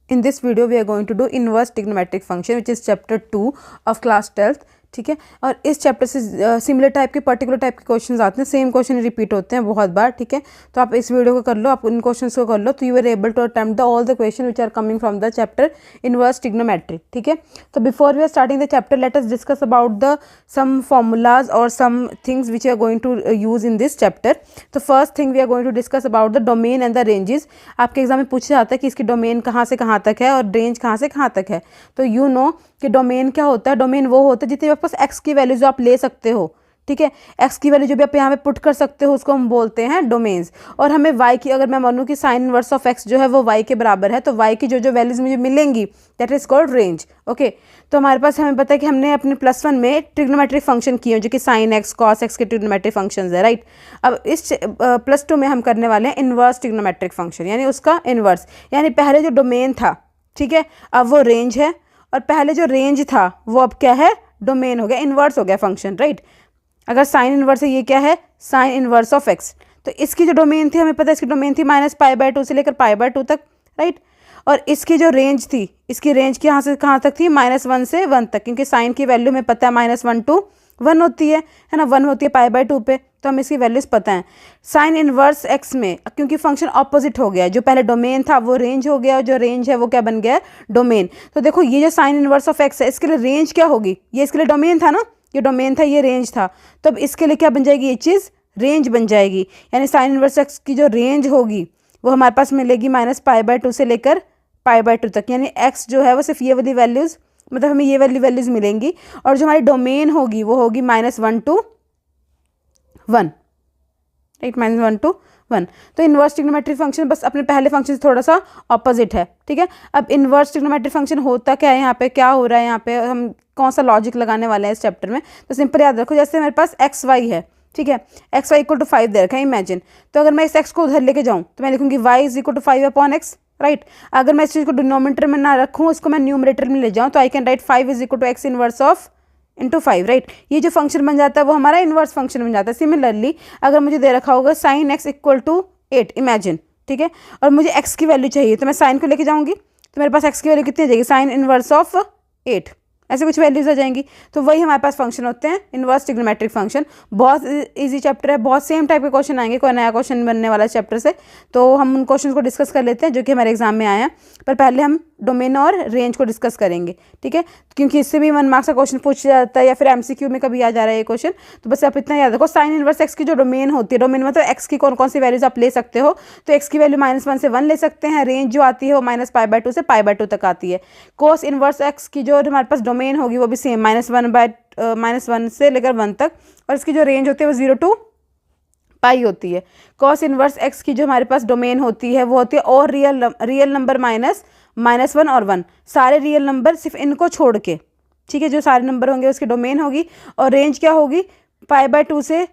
In this video we are going to do inverse trigonometric function which is chapter 2 of class 12th. ठीक है, और इस chapter से similar type के particular type के questions आते हैं, सेम क्वेश्चन रिपीट होते हैं बहुत बार. ठीक है, तो आप इस वीडियो को कर लो, आप इन क्वेश्चंस को कर लो, तो you are able to attempt the all the question which are coming from the chapter inverse trigonometry. ठीक है, तो before we are starting the chapter let us discuss about the some formulas और some things which are going to use in this chapter. तो first thing we are going to discuss about the domain and the ranges. आपके exam में पूछा जाता है कि इसकी domain कहाँ से कहाँ तक है और रेंज कहाँ से कहाँ तक है. तो यू नो कि डोमेन क्या होता है. डोमेन वो होता है जितने आपके पास एक्स की वैल्यू जो आप ले सकते हो. ठीक है, एक्स की वैल्यू जो भी आप यहाँ पे पुट कर सकते हो उसको हम बोलते हैं डोमेन्स. और हमें वाई की, अगर मैं मानूँ कि साइन इनवर्स ऑफ एक्स जो है वो वाई के बराबर है, तो वाई की जो जो वैल्यूज मुझे मिलेंगी that is called range. Okay, तो हमारे पास हमें पता है कि हमने अपने +1 में ट्रिग्नोमेट्रिक फंक्शन किए जो कि साइन एक्स कॉस एक्स के ट्रिग्नोमेट्रिक फंक्शंस है. राइट, अब इस +2 में हम करने वाले हैं इनवर्स ट्रिग्नोमेट्रिक फंक्शन, यानी उसका इनवर्स. यानी पहले जो डोमेन था, ठीक है, अब वो रेंज है, और पहले जो रेंज था वो अब क्या है, डोमेन हो गया, इनवर्स हो गया फंक्शन. राइट, अगर साइन इनवर्स है, ये क्या है, साइन इनवर्स ऑफ एक्स. तो इसकी जो डोमेन थी, हमें पता है इसकी डोमेन थी -π/2 से लेकर π/2 तक. राइट, और इसकी जो रेंज थी, इसकी रेंज की यहाँ से कहाँ तक थी, -1 से 1 तक, क्योंकि साइन की वैल्यू हमें पता है -1 to 1 होती है ना, 1 होती है π/2 पे, तो हमें इसकी वैल्यूज पता है. साइन इनवर्स एक्स में क्योंकि फंक्शन ऑपोजिट हो गया, जो पहले डोमेन था वो रेंज हो गया, और जो रेंज है वो क्या बन गया, डोमेन. तो देखो ये जो साइन इनवर्स ऑफ एक्स है, इसके लिए रेंज क्या होगी, ये इसके लिए डोमेन था ना, ये डोमेन था, ये रेंज था, तो अब इसके लिए क्या बन जाएगी, ये चीज़ रेंज बन जाएगी. यानी साइन इनवर्स एक्स की जो रेंज होगी वो हमारे पास मिलेगी -π/2 से लेकर π/2 तक. यानी एक्स जो है वो सिर्फ ये वाली वैल्यूज़, मतलब हमें ये वाली वैल्यूज़ मिलेंगी, और जो हमारी डोमेन होगी वो होगी -1 to 1. Right, -1 to 1. तो इनवर्स ट्रिग्नोमेट्रिक फंक्शन बस अपने पहले फंक्शन से थोड़ा सा ऑपोजिट है. ठीक है, अब इनवर्स ट्रिग्नोमेट्रिक फंक्शन होता क्या है, यहाँ पे क्या हो रहा है, यहाँ पे हम कौन सा लॉजिक लगाने वाले हैं इस चैप्टर में. तो सिंपल याद रखो, जैसे मेरे पास एक्स वाई है, ठीक है, एक्स वाई इक्वल टू 5 दे रखा है, इमेजिन. तो अगर मैं इस एक्स को उधर लेके जाऊँ तो मैं लिखूंगी Y is equal to 5/x. Right, अगर मैं इस चीज़ को डिनोमिनेटर में ना रखूँ, इसको मैं न्यूमरेटर में ले जाऊँ, तो I can write 5 is equal to X inverse of into 5. Right, ये जो फंक्शन बन जाता है वो हमारा इनवर्स फंक्शन बन जाता है. सिमिलरली अगर मुझे दे रखा होगा sine X equal to 8, imagine, ठीक है, और मुझे एक्स की वैल्यू चाहिए, तो मैं साइन को लेके जाऊंगी, तो मेरे पास एक्स की वैल्यू कितनी आ जाएगी, साइन इनवर्स ऑफ 8, ऐसे कुछ वैल्यूज आ जाएंगी. तो वही हमारे पास फंक्शन होते हैं इनवर्स ट्रिग्नोमेट्रिक फंक्शन. बहुत इजी चैप्टर है, बहुत सेम टाइप के क्वेश्चन आएंगे, कोई नया क्वेश्चन बनने वाला है चैप्टर से, तो हम उन क्वेश्चन को डिस्कस कर लेते हैं जो कि हमारे एग्जाम में आए हैं. पर पहले हम डोमेन और रेंज को डिस्कस करेंगे. ठीक है, क्योंकि इससे भी 1 मार्क्स का क्वेश्चन पूछा जाता है, या फिर MCQ में कभी आ जा रहा है ये क्वेश्चन. तो बस आप इतना याद रखो, साइन इनवर्स एक्स की जो डोमेन होती है, डोमेन मतलब एक्स की कौन कौन सी वैल्यूज आप ले सकते हो. तो एक्स की वैल्यू -1 से 1 ले सकते हैं, रेंज जो आती है वो -π/2 से π/2 तक आती है. कोस इनवर्स एक्स की जो हमारे पास डोमेन होगी वो भी सेम -1 से लेकर 1 तक, और इसकी जो रेंज होती है वो 0 to π होती है. कॉस इनवर्स एक्स की जो हमारे पास डोमेन होती है वो होती है और रियल नंबर -1 और 1, सारे रियल नंबर सिर्फ इनको छोड़ के. ठीक है, जो सारे नंबर होंगे उसकी डोमेन होगी, और रेंज क्या होगी, π/2 से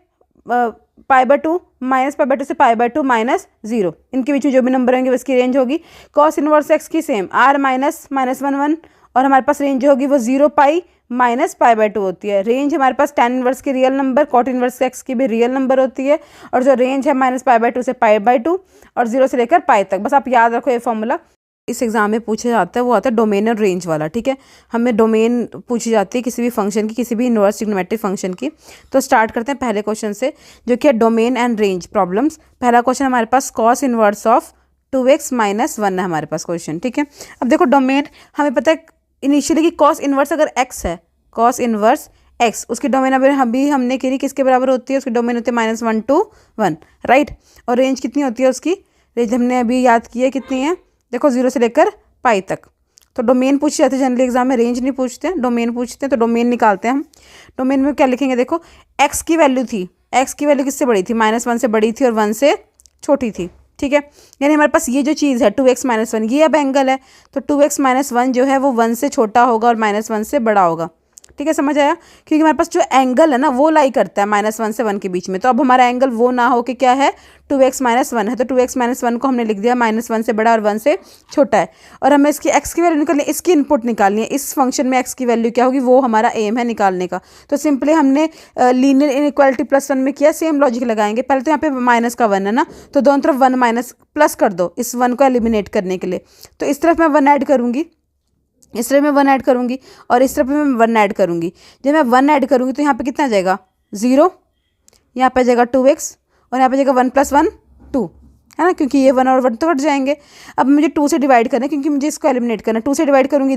π/2 -π/2 से π/2 -0, इनके बीच में जो भी नंबर होंगे उसकी रेंज होगी. कॉस इनवर्स एक्स की सेम r -1 और हमारे पास रेंज होगी वो 0 π -π/2 होती है. रेंज हमारे पास tan इनवर्स की real number, cot inverse X की भी रियल नंबर होती है, और जो रेंज है -π/2 से π/2 और 0 से लेकर π तक. बस आप याद रखो ये फॉर्मूला. इस एग्जाम में पूछा जाता है वो आता है डोमेन और रेंज वाला. ठीक है, हमें डोमेन पूछी जाती है किसी भी फंक्शन की, किसी भी इनवर्स ट्रिग्नोमेट्रिक फंक्शन की. तो स्टार्ट करते हैं पहले क्वेश्चन से, जो कि है डोमेन एंड रेंज प्रॉब्लम्स. पहला क्वेश्चन हमारे पास कॉस इनवर्स ऑफ 2x - 1 है हमारे पास क्वेश्चन. ठीक है, अब देखो डोमेन हमें पता है इनिशियली कि कॉस इनवर्स अगर x है, कॉस इनवर्स x, उसकी डोमेन अभी हमने करी किसके बराबर होती है, उसकी डोमेन होती है -1 to 1. राइट, और रेंज कितनी होती है उसकी, रेंज हमने अभी याद की है कितनी है, देखो 0 से लेकर π तक. तो डोमेन पूछी जाती है जनरली एग्जाम में, रेंज नहीं पूछते हैं, डोमेन पूछते हैं. तो डोमेन निकालते हैं हम. डोमेन में क्या लिखेंगे, देखो x की वैल्यू थी, x की वैल्यू किससे बड़ी थी, -1 से बड़ी थी और 1 से छोटी थी. ठीक है, यानी हमारे पास ये जो चीज़ है 2x - 1, ये अब एंगल है, तो 2x - 1 जो है वो 1 से छोटा होगा और -1 से बड़ा होगा. ठीक है, समझ आया? क्योंकि हमारे पास जो एंगल है ना वो लाई करता है -1 से 1 के बीच में, तो अब हमारा एंगल वो ना हो कि क्या है 2x - 1 है, तो 2x - 1 को हमने लिख दिया -1 से बड़ा और 1 से छोटा है। और हमें इसकी x की वैल्यू निकालनी है, इसकी इनपुट निकालनी है। इस फंक्शन में x की वैल्यू क्या होगी वो हमारा एम है निकालने का। तो सिंपली हमने लीनियर इनइक्वालिटी +1 में किया, सेम लॉजिक लगाएंगे। पहले तो यहाँ पे माइनस का 1 है ना, तो दोनों तरफ 1 माइनस प्लस कर दो इस 1 को एलिमिनेट करने के लिए। तो इस तरफ मैं 1 ऐड करूँगी, इस तरफ मैं 1 ऐड करूँगी और इस तरफ मैं 1 ऐड करूँगी। जब मैं 1 ऐड करूँगी तो यहाँ पे कितना आ जाएगा 0, यहाँ पे आ जाएगा 2x और यहाँ पे जाएगा 1 + 1 2, है ना, क्योंकि ये 1 और 1 तो कट जाएंगे। अब मुझे 2 से डिवाइड करना है क्योंकि मुझे इसको एलिमिनेट करना है। 2 से डिवाइड करूँगी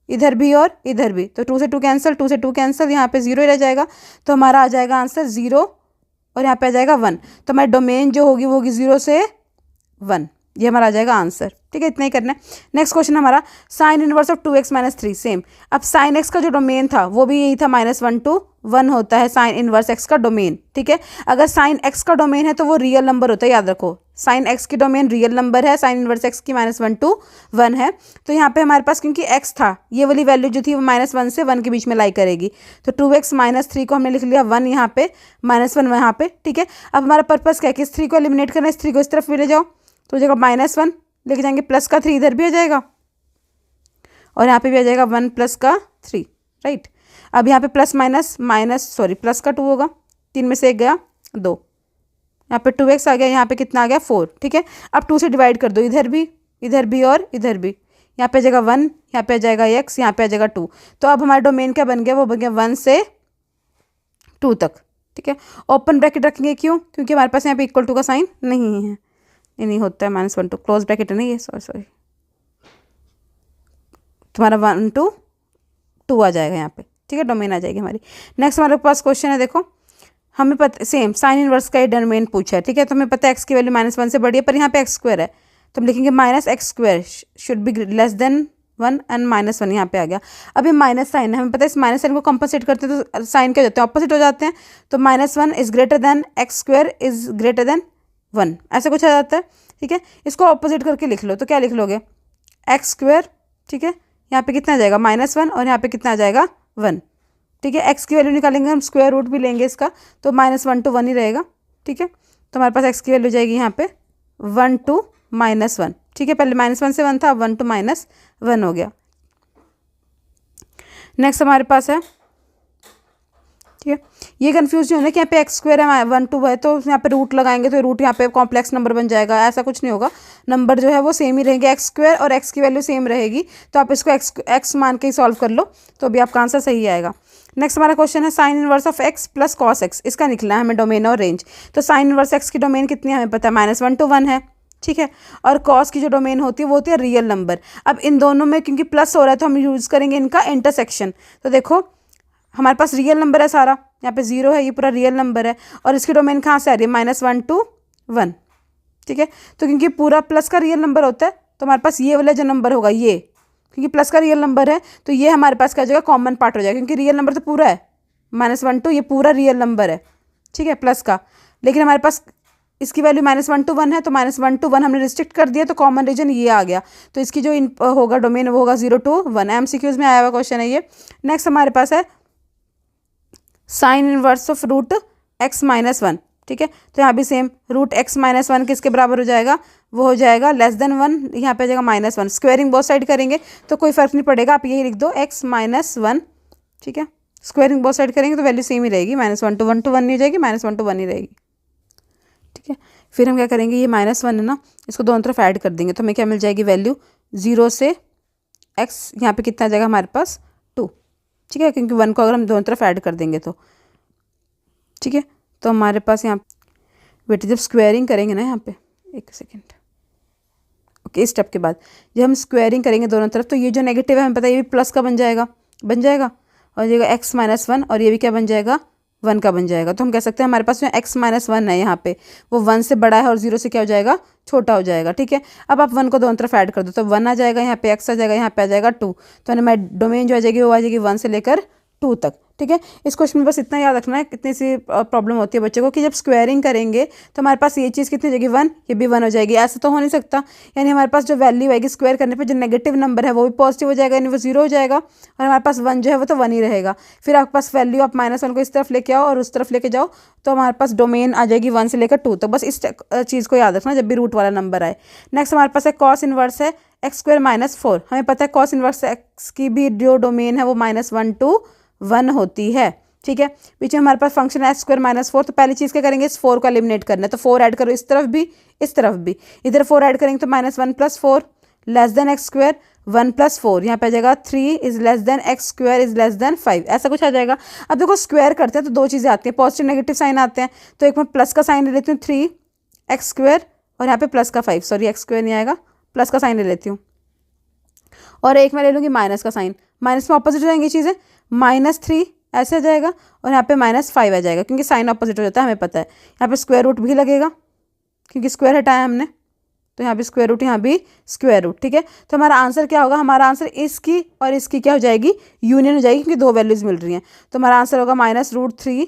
इधर भी और इधर भी, तो 2 से 2 कैंसिल, 2 से 2 कैंसिल, यहाँ पे 0 रह जाएगा। तो हमारा आ जाएगा आंसर 0 और यहाँ पे आ जाएगा 1। तो हमारी डोमेन जो होगी वो होगी 0 से 1, ये हमारा आ जाएगा आंसर। ठीक है, इतना ही करना है। नेक्स्ट क्वेश्चन हमारा sine inverse of 2x - 3, same. अब साइन x का जो डोमेन था वो भी यही था, -1 to 1 होता है साइन इनवर्स x का डोमेन। ठीक है, अगर साइन x का डोमेन है तो वो रियल नंबर होता है, याद रखो। साइन x की डोमेन रियल नंबर है, साइन इनवर्स x की -1 to 1 है। तो यहाँ पे हमारे पास क्योंकि x था, ये वाली वैल्यू जो थी वो -1 से 1 के बीच में लाई करेगी। तो 2x - 3 को हमने लिख लिया 1 यहाँ पे, -1 यहाँ पे। ठीक है, अब हमारा पर्पज़ क्या है कि इस 3 को एलिमिनेट करना है, इस 3 को इस तरफ भी ले जाओ तो हो जाएगा -1, लेके जाएंगे प्लस का 3 इधर भी आ जाएगा और यहाँ पे भी आ जाएगा 1 + का 3, राइट। अब यहाँ पे प्लस का 2 होगा, 3 में से 1 गया 2, यहाँ पे 2x आ गया, यहाँ पे कितना आ गया 4। ठीक है, अब 2 से डिवाइड कर दो, इधर भी और इधर भी। यहाँ पे आ जाएगा 1, यहाँ पे आ जाएगा x, यहाँ पे आ जाएगा 2। तो अब हमारा डोमेन क्या बन गया, वो बन गया 1 से 2 तक। ठीक है, ओपन ब्रैकेट रखेंगे, क्यों? क्योंकि हमारे पास यहाँ पे इक्वल टू का साइन नहीं है, ये नहीं होता है, -1 to, क्लोज ब्रैकेट है नहीं ये, सॉरी तुम्हारा 1 to 2 आ जाएगा यहाँ पे। ठीक है, डोमेन आ जाएगी हमारी। नेक्स्ट हमारे पास क्वेश्चन है, देखो हमें पता सेम साइन इनवर्स का ही डोमेन पूछा है। ठीक है, तो हमें पता है x की वैल्यू -1 से बड़ी है, पर यहाँ पे x² है, तो हम लिखेंगे -x² should be less than 1 and -1 यहाँ पे आ गया। अब ये माइनस साइन है, हमें पता है इस माइनस साइन को कंपनसेट करते हैं तो साइन क्या हो जाते हैं, ऑपोजिट हो जाते हैं। तो -1 is greater than x² is greater than 1, ऐसा कुछ आ जाता है। ठीक है, इसको ऑपोजिट करके लिख लो, तो क्या लिख लोगे x²। ठीक है, यहाँ पे कितना आ जाएगा -1 और यहाँ पे कितना आ जाएगा 1। ठीक है, x की वैल्यू निकालेंगे हम, स्क्वायर रूट भी लेंगे इसका, तो -1 to 1 ही रहेगा। ठीक है, तो हमारे पास x की वैल्यू जाएगी यहाँ पे 1 to -1। ठीक है, पहले -1 से 1 था, अब 1 to -1 हो गया। नेक्स्ट हमारे पास है, ठीक है, ये कंफ्यूज नहीं होना कि यहाँ पे x² है 1 to 1 है तो यहाँ पे रूट लगाएंगे तो रूट यहाँ पे कॉम्प्लेक्स नंबर बन जाएगा, ऐसा कुछ नहीं होगा। नंबर जो है वो सेम ही रहेंगे, x² और x की वैल्यू सेम रहेगी, तो आप इसको x मान के ही सॉल्व कर लो तो अभी आपका आंसर सही आएगा। नेक्स्ट हमारा क्वेश्चन है sine inverse of x + cos x, इसका निकलना है हमें डोमेन और रेंज। तो साइन इनवर्स x की डोमेन कितनी है हमें पता है, -1 to 1 है। ठीक है, और cos की जो डोमेन होती है वो होती है रियल नंबर। अब इन दोनों में क्योंकि प्लस हो रहा है तो हम यूज़ करेंगे इनका इंटरसेक्शन। तो देखो हमारे पास रियल नंबर है सारा, यहाँ पे 0 है, ये पूरा रियल नंबर है, और इसकी डोमेन कहाँ से आ रही है -1 to 1। ठीक है, तो क्योंकि पूरा प्लस का रियल नंबर होता है तो हमारे पास ये वाला जो नंबर होगा ये, क्योंकि प्लस का रियल नंबर है तो ये हमारे पास क्या हो जाएगा कॉमन पार्ट हो जाएगा, क्योंकि रियल नंबर तो पूरा है -1 to, ये पूरा रियल नंबर है। ठीक है, प्लस का, लेकिन हमारे पास इसकी वैल्यू -1 to 1 है, तो -1 to 1 हमने रिस्ट्रिक्ट कर दिया तो कॉमन रीजन ये आ गया, तो इसकी जो होगा डोमेन वो होगा 0 to 1। MCQs में आया हुआ क्वेश्चन है ये। नेक्स्ट हमारे पास है साइन इनवर्स ऑफ √x - 1। ठीक है, तो यहाँ भी सेम √x - 1 किसके बराबर हो जाएगा, वो हो जाएगा लेस देन 1, यहाँ पे आ जाएगा -1। स्क्वायरिंग बोथ साइड करेंगे तो कोई फर्क नहीं पड़ेगा, आप यही लिख दो x - 1। ठीक है, स्क्वायरिंग बोथ साइड करेंगे तो वैल्यू सेम ही रहेगी, -1 to 1 to 1 नहीं हो जाएगी, -1 to 1 ही रहेगी। ठीक है, फिर हम क्या करेंगे, ये -1 है ना, इसको दोनों तरफ ऐड कर देंगे तो हमें क्या मिल जाएगी वैल्यू 0 से x, यहाँ पे कितना आ जाएगा हमारे पास 2। ठीक है, क्योंकि 1 को अगर हम दोनों तरफ ऐड कर देंगे तो ठीक है, तो हमारे पास यहाँ बेटे जब स्क्वायरिंग करेंगे ना, यहाँ पे एक सेकेंड, ओके, इस स्टेप के बाद जब हम स्क्वायरिंग करेंगे दोनों तरफ तो ये जो नेगेटिव है हमें पता है ये भी प्लस का बन जाएगा और ये x - 1 और ये भी क्या बन जाएगा 1 का बन जाएगा। तो हम कह सकते हैं हमारे पास जो x - 1 है यहाँ पे वो 1 से बड़ा है और 0 से क्या हो जाएगा छोटा हो जाएगा। ठीक है, अब आप 1 को दोनों तरफ ऐड कर दो तो 1 आ जाएगा, यहाँ पे x आ जाएगा, यहाँ पे आ जाएगा 2, तो हमारी डोमेन जो आ जाएगी वो आ जाएगी 1 से लेकर 2 तक, ठीक है। इस क्वेश्चन में बस इतना याद रखना है, कितनी सी प्रॉब्लम होती है बच्चे को कि जब स्क्वायरिंग करेंगे तो हमारे पास ये चीज़ कितनी हो जाएगी 1, ये भी 1 हो जाएगी। ऐसा तो हो नहीं सकता, यानी हमारे पास जो वैल्यू आएगी स्क्वायर करने पे जो नेगेटिव नंबर है वो भी पॉजिटिव हो जाएगा, यानी वो 0 हो जाएगा, और हमारे पास 1 जो है वो तो 1 ही रहेगा। फिर आपके पास वैल्यू आप -1 को इस तरफ लेके आओ और उस तरफ लेके जाओ, तो हमारे पास डोमेन आ जाएगी 1 से लेकर 2 तक। बस इस चीज़ को याद रखना जब भी रूट वाला नंबर आए। नेक्स्ट हमारे पास है कॉस इनवर्स है x² - 4। हमें पता है कॉस इनवर्स x की भी जो डोमेन है वो -1 to 1 होती है, ठीक है। पीछे हमारे पास फंक्शन है x² - 4, तो पहली चीज़ क्या करेंगे, इस 4 को एलिमिनेट करना है, तो 4 ऐड करो इस तरफ भी इस तरफ भी, इधर 4 ऐड करेंगे तो -1 + 4 < x², 1 + 4 यहाँ पे आ जाएगा 3 < x² 5, ऐसा कुछ आ जाएगा। अब देखो स्क्वायर करते हैं तो दो चीज़ें आती हैं, पॉजिटिव नेगेटिव साइन आते हैं, तो एक मैं प्लस का साइन ले लेती हूँ 3x² और यहाँ पे प्लस का 5, सॉरी x² नहीं आएगा, प्लस का साइन ले लेती हूँ, और एक मैं ले लूँगी माइनस का साइन, माइनस में ऑपोजिट हो जाएंगी चीज़ें, -3 ऐसे आ जाएगा और यहाँ पे -5 आ जाएगा, क्योंकि साइन ऑपोजिट हो जाता है हमें पता है। यहाँ पे स्क्वायर रूट भी लगेगा क्योंकि स्क्वायर हटाया हमने, तो यहाँ भी स्क्वायर रूट, यहाँ भी स्क्वायर रूट, ठीक है। तो हमारा आंसर क्या होगा, हमारा आंसर इसकी और इसकी क्या हो जाएगी, यूनियन हो जाएगी, क्योंकि दो वैल्यूज़ मिल रही हैं। तो हमारा आंसर होगा -√3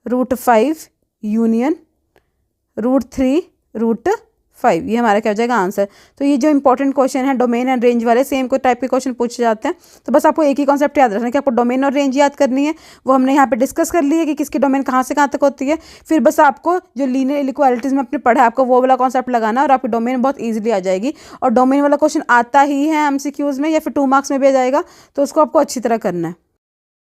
√5 यूनियन √3 √5, ये हमारा क्या हो जाएगा आंसर। तो ये जो इंपॉर्टेंट क्वेश्चन है डोमेन एंड रेंज वाले, सेम को टाइप के क्वेश्चन पूछे जाते हैं। तो बस आपको एक ही कॉन्सेप्ट याद रखना है कि आपको डोमेन और रेंज याद करनी है, वो हमने यहाँ पे डिस्कस कर ली है कि किसकी डोमेन कहाँ से कहाँ तक होती है। फिर बस आपको जो लीनियर इनइक्वालिटीज़ में अपने पढ़ा है आपको वो वाला कॉन्सेप्ट लगाना है और आपकी डोमेन बहुत ईजिली आ जाएगी। और डोमेन वाला क्वेश्चन आता ही है MCQs में या फिर 2 मार्क्स में भी आ जाएगा, तो उसको आपको अच्छी तरह करना है।